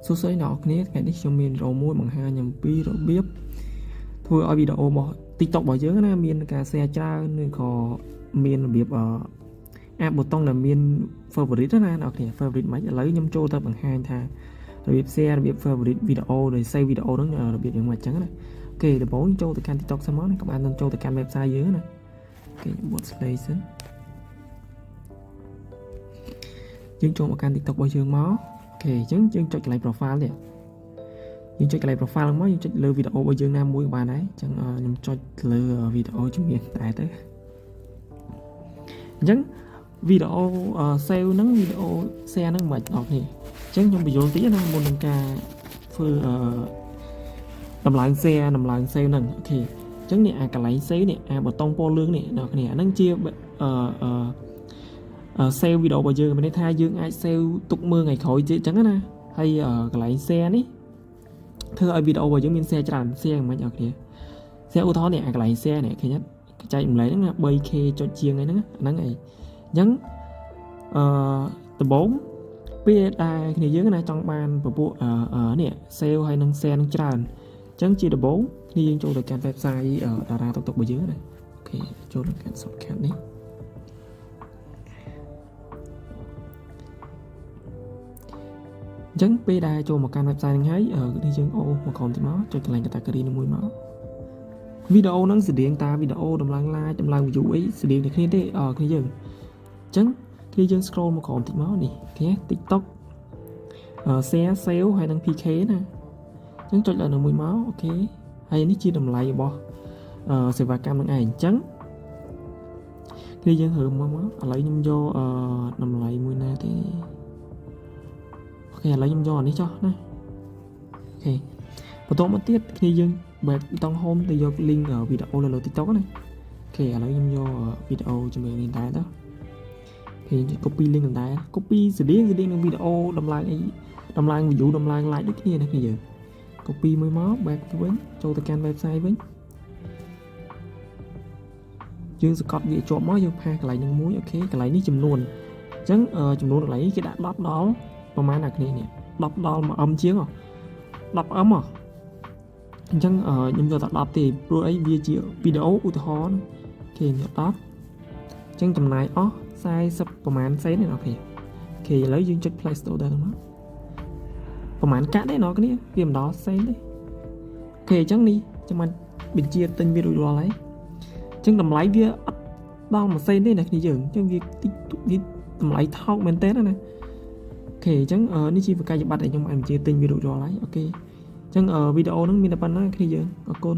សួស្តីអ្នកនរគ្នាថ្ងៃនេះខ្ញុំមានវីដេអូមួយបង្ហាញអំពីរបៀបធ្វើឲ្យវីដេអូរបស់ TikTok របស់យើងណាមានការ share ច្រើនឬក៏មានរបៀបអាប៊ូតុងដែលមាន favorite ណាអ្នកនរគ្នា favorite មិនឥឡូវខ្ញុំចូលទៅបង្ហាញថារបៀប share របៀប favorite វីដេអូដោយ save វីដេអូហ្នឹងរបៀបយ៉ាងម៉េចចឹងណាអូខេដំបូងចូលទៅកាន់ TikTok សិនមកណាក៏បាននឹងចូលទៅកាន់ website យើងណាអូខេបត់ space សិនយើងចូលមកកាន់ TikTok របស់យើងមកអូខេអញ្ចឹងយើងចុចកន្លែង profile នេះយើងចុចកន្លែង profile មកយើងចុចលើវីដេអូរបស់យើងណាមួយក៏បានដែរអញ្ចឹងខ្ញុំចុចលើវីដេអូជំនាញតែទៅអញ្ចឹងវីដេអូ save ហ្នឹងវីដេអូ share ហ្នឹងមិនអត់នេះអញ្ចឹងខ្ញុំបញ្យល់តិចណាមុននឹងការធ្វើតម្លើង share តម្លើង save ហ្នឹងអូខេអញ្ចឹងនេះអាកន្លែង save នេះអាប៊ូតុងពណ៌លឿងនេះអ្នកគ្នាអាហ្នឹងជាsave វីដេអូរបស់យើងមានន័យថាយើងអាច save ទុកមើលថ្ងៃក្រោយទៀតអញ្ចឹងណាហើយកន្លែង share នេះធ្វើឲ្យវីដេអូរបស់យើងមាន share ច្រើន share មិនអត់គ្នា share ឧទាហរណ៍នេះអាកន្លែង share នេះឃើញទេចែកម្លែកហ្នឹង 3k ចុចជាងហ្នឹងហ្នឹងអីអញ្ចឹងដំបូងពេលដែលគ្នាយើងណាចង់បានពពួកនេះ save ហើយនឹង share នឹងច្រើនអញ្ចឹងជាដំបូងគ្នាយើងចូលទៅកាន់ website តារា TikTok របស់យើងណាអូខេចូលទៅកាន់ shortcut នេះអញ្ចឹងពេលដែលចូលមកកាន់ website ហ្នឹងហើយនេះយើងអូមកក្រុមទៀតមកចុចកន្លែង category នេះមួយមកវីដេអូហ្នឹងស្តៀងតាវីដេអូដំឡើង like ដំឡើង view អីស្តៀងតែគ្នាទេគ្នាយើងអញ្ចឹងគ្នាយើង scroll មកក្រុមតិចមកនេះឃើញ TikTok share save ហើយនឹង PK ណាអញ្ចឹងចុចលើនឹងមួយមកអូខេហើយនេះជាតម្លៃរបស់សេវាកម្មនឹងឯងអញ្ចឹងគ្នាយើងហើមមកឥឡូវខ្ញុំយកតម្លៃមួយណាទេអូខេឥឡូវខ្ញុំយកអានេះចុះណាអូខេបន្តមកទៀតគ្នាយើងបែបប៊ូតុង home ទៅយក link វីដេអូនៅលើ TikTok ណាអូខេឥឡូវខ្ញុំយកវីដេអូជាមួយនេះដែរទៅគេ copy link ដែរ copy ស្តៀងនឹងវីដេអូដំឡើងអីដំឡើង view ដំឡើង like ដូចគ្នាណាគ្នាយើង copy មួយមក back ទៅវិញចូលទៅកាន់ website វិញយើងសង្កត់វាជាប់មកយើងផាសកន្លែងហ្នឹងមួយអូខេកន្លែងនេះចំនួនអញ្ចឹងចំនួនកន្លែងនេះគេដាក់10ដល់ប្រហែលអ្នកគ្នានេះ10ដល់ 1M ជាង10M អញ្ចឹងខ្ញុំយកតែ10ទេព្រោះអីវាជាវីដេអូឧទាហរណ៍គេយក10អញ្ចឹងចំណាយអស់40ប្រហែលសេនទេអ្នកគ្នាអូខេឥឡូវយើងចុច Play Store ដែរមកប្រហែលកាក់ទេអ្នកគ្នាវាមិនដល់សេនទេអូខេអញ្ចឹងនេះចាំមិនបញ្ជាទិញវារួចរាល់ហើយអញ្ចឹងតម្លៃវាអត់ដល់1សេនទេអ្នកគ្នាយើងអញ្ចឹងវាតម្លៃថោកមែនតើណាអូខេអញ្ចឹងនេះជាប្រកាសប័ណ្ណដែលខ្ញុំអាចបញ្ជាទិញវារួចរាល់ហើយអូខេអញ្ចឹងវីដេអូហ្នឹងមានតែប៉ុណ្ណាគ្នាយើងអរគុណ